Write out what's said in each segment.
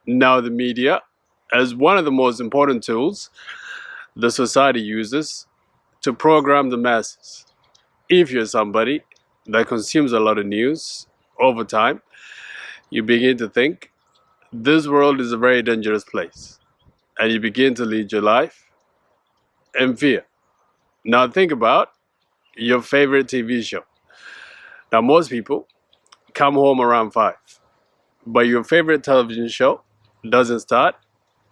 Now the media is one of the most important tools the society uses to program the masses. If you're somebody that consumes a lot of news over time, you begin to think this world is a very dangerous place, and you begin to lead your life in fear. Now think about your favorite TV show. Now most people come home around 5, but your favorite television show doesn't start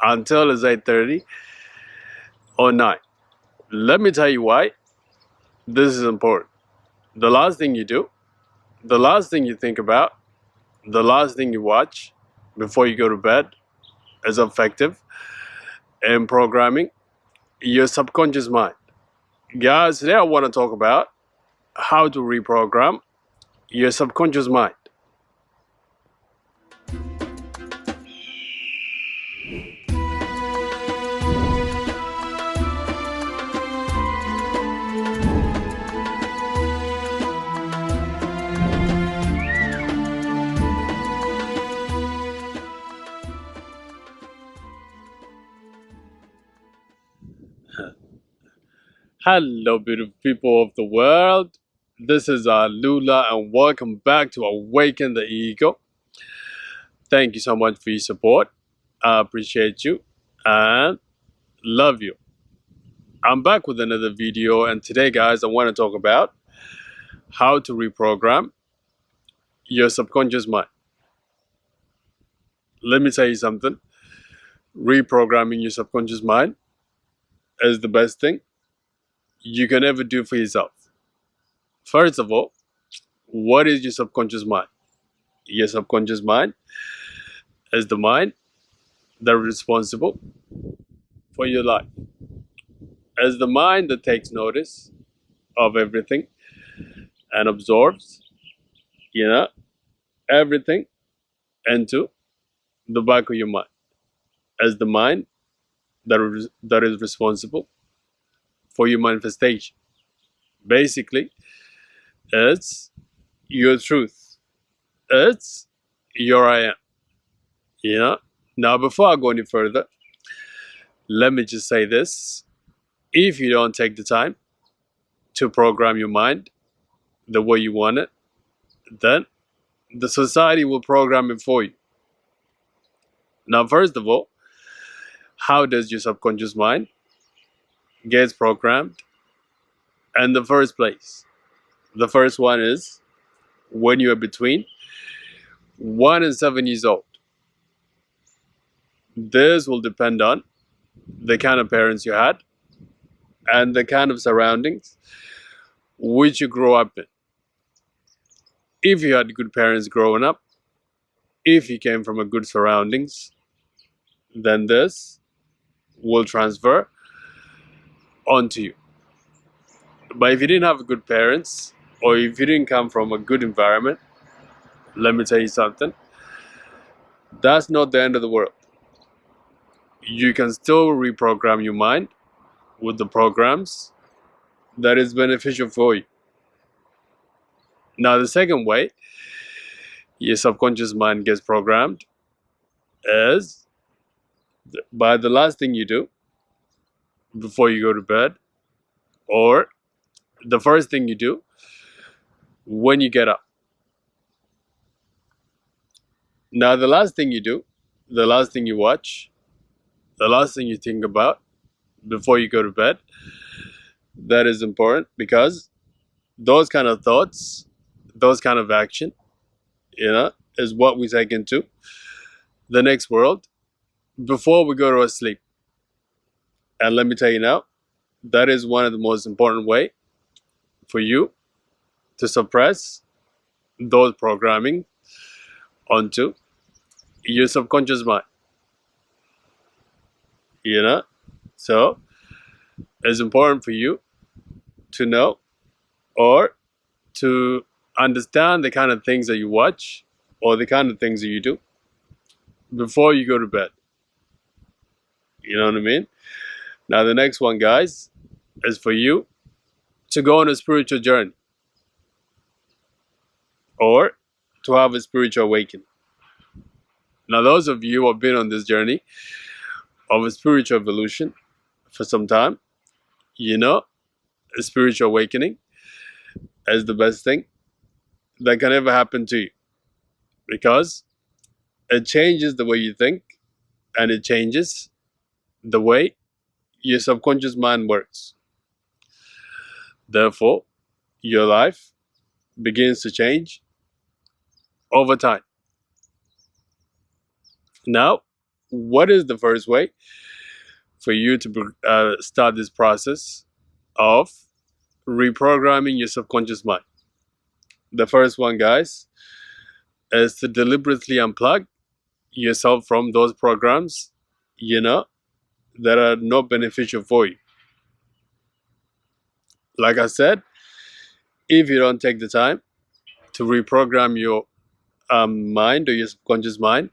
until it's 8:30 or 9. Let me tell you why this is important. The last thing you do, the last thing you think about, the last thing you watch before you go to bed is effective in programming your subconscious mind. Guys, today I want to talk about how to reprogram your subconscious mind. Hello, beautiful people of the world. This is Lula, and welcome back to Awaken the Ego. Thank you so much for your support. I appreciate you and love you. I'm back with another video, and today, guys, I want to talk about how to reprogram your subconscious mind. Let me tell you something. Reprogramming your subconscious mind is the best thing you can ever do for yourself. First of all, what is your subconscious mind? Your subconscious mind is the mind that is responsible for your life. As the mind that takes notice of everything and absorbs, everything into the back of your mind. As the mind that is responsible for your manifestation. Basically, it's your truth. It's your I am. Now, before I go any further, let me just say this. If you don't take the time to program your mind the way you want it, then the society will program it for you. Now, first of all, how does your subconscious mind get programmed in the first place? The first one is when you are between 1 and 7 years old. This will depend on the kind of parents you had and the kind of surroundings which you grow up in. If you had good parents growing up, if you came from a good surroundings, then this will transfer onto you. But if you didn't have good parents, or if you didn't come from a good environment, let me tell you something, that's not the end of the world. You can still reprogram your mind with the programs that is beneficial for you. Now, the second way your subconscious mind gets programmed is by the last thing you do before you go to bed, or the first thing you do when you get up. Now, the last thing you do, the last thing you watch, the last thing you think about before you go to bed, that is important, because those kind of thoughts, those kind of action, is what we take into the next world before we go to sleep. And let me tell you now, that is one of the most important way for you to suppress those programming onto your subconscious mind. So it's important for you to know or to understand the kind of things that you watch or the kind of things that you do before you go to bed. You know what I mean? Now, the next one, guys, is for you to go on a spiritual journey or to have a spiritual awakening. Now, those of you who have been on this journey of a spiritual evolution for some time, you know, a spiritual awakening is the best thing that can ever happen to you, because it changes the way you think, and it changes the way your subconscious mind works. Therefore, your life begins to change over time. Now, what is the first way for you to start this process of reprogramming your subconscious mind? The first one, guys, is to deliberately unplug yourself from those programs, that are not beneficial for you. Like I said, if you don't take the time to reprogram your mind or your subconscious mind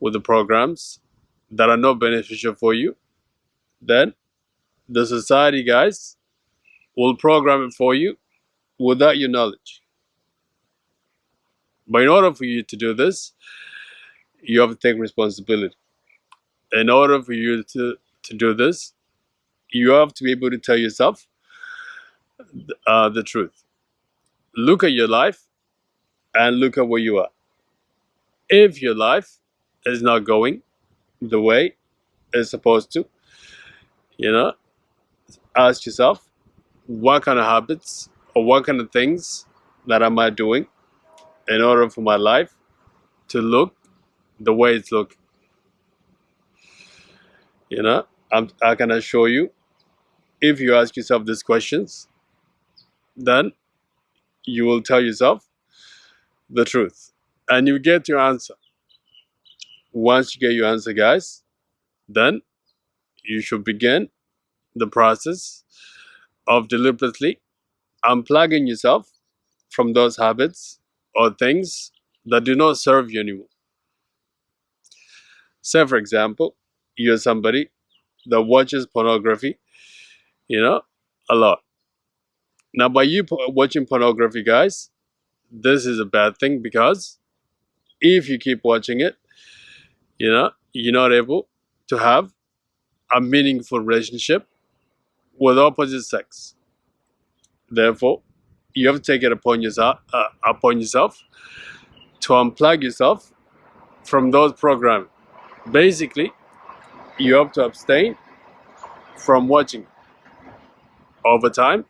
with the programs that are not beneficial for you, then the society, guys, will program it for you without your knowledge. But in order for you to do this, you have to take responsibility. In order for you to do this, you have to be able to tell yourself the truth. Look at your life and look at where you are. If your life is not going the way it's supposed to, ask yourself, what kind of habits or what kind of things that am I doing in order for my life to look the way it's looking? I can assure you, if you ask yourself these questions, then you will tell yourself the truth and you get your answer. Once you get your answer, guys, then you should begin the process of deliberately unplugging yourself from those habits or things that do not serve you anymore. Say, for example, you're somebody that watches pornography, a lot. Now, by you watching pornography, guys, this is a bad thing, because if you keep watching it, you're not able to have a meaningful relationship with opposite sex. Therefore, you have to take it upon yourself to unplug yourself from those programs. Basically, you have to abstain from watching. Over time,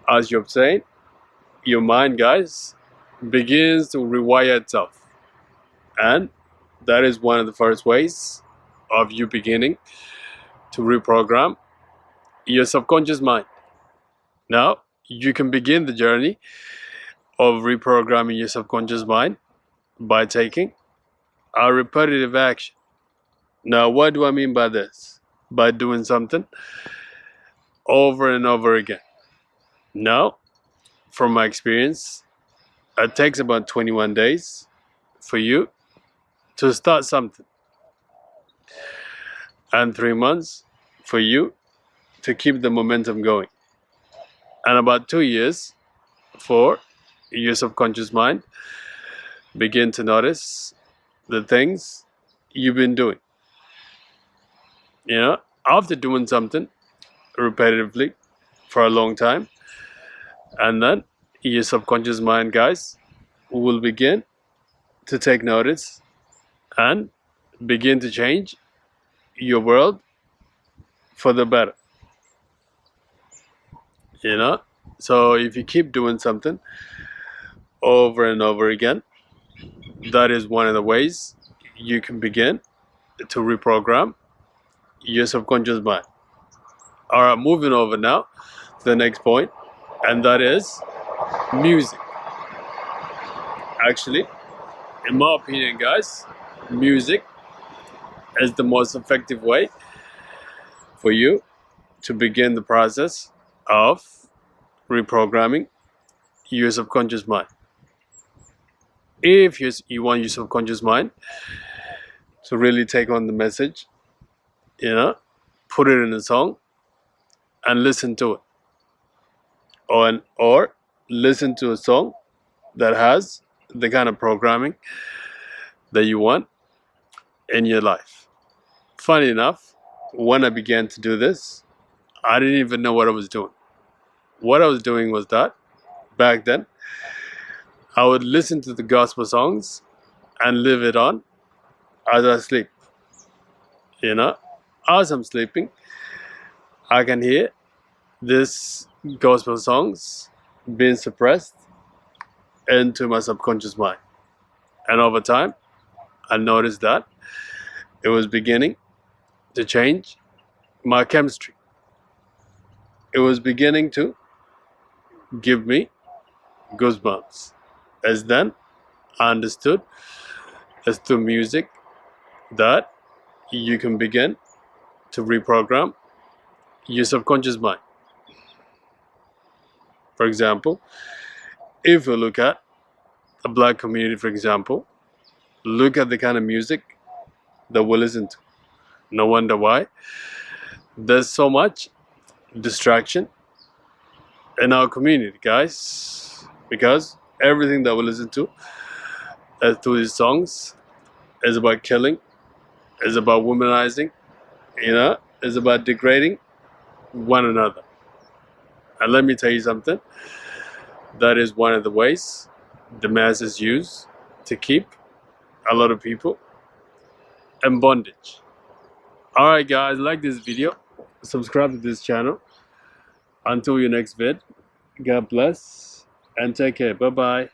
as you abstain, your mind, guys, begins to rewire itself. And that is one of the first ways of you beginning to reprogram your subconscious mind. Now, you can begin the journey of reprogramming your subconscious mind by taking a repetitive action. Now, what do I mean by this? By doing something over and over again. Now, from my experience, it takes about 21 days for you to start something, and 3 months for you to keep the momentum going, and about 2 years for your subconscious mind begin to notice the things you've been doing. After doing something repetitively for a long time, and then your subconscious mind, guys, will begin to take notice and begin to change your world for the better. So if you keep doing something over and over again, that is one of the ways you can begin to reprogram your subconscious mind. All right, moving over now to the next point, and that is music. Actually, in my opinion, guys, music is the most effective way for you to begin the process of reprogramming your subconscious mind. If you want your subconscious mind to really take on the message, put it in a song and listen to it. Or listen to a song that has the kind of programming that you want in your life. Funny enough, when I began to do this, I didn't even know what I was doing. What I was doing was that back then, I would listen to the gospel songs and leave it on as I sleep. You know, as I'm sleeping, I can hear this gospel songs being suppressed into my subconscious mind. And over time, I noticed that it was beginning to change my chemistry. It was beginning to give me goosebumps. As then, I understood as through music that you can begin to reprogram your subconscious mind. For example, if you look at a black community, for example, look at the kind of music that we listen to. No wonder why there's so much distraction in our community, guys, because everything that we listen to through these songs is about killing, is about womanizing, is about degrading one another. And let me tell you something, that is one of the ways the masses use to keep a lot of people in bondage. Alright guys, like this video, subscribe to this channel. Until your next vid, God bless and take care. Bye bye.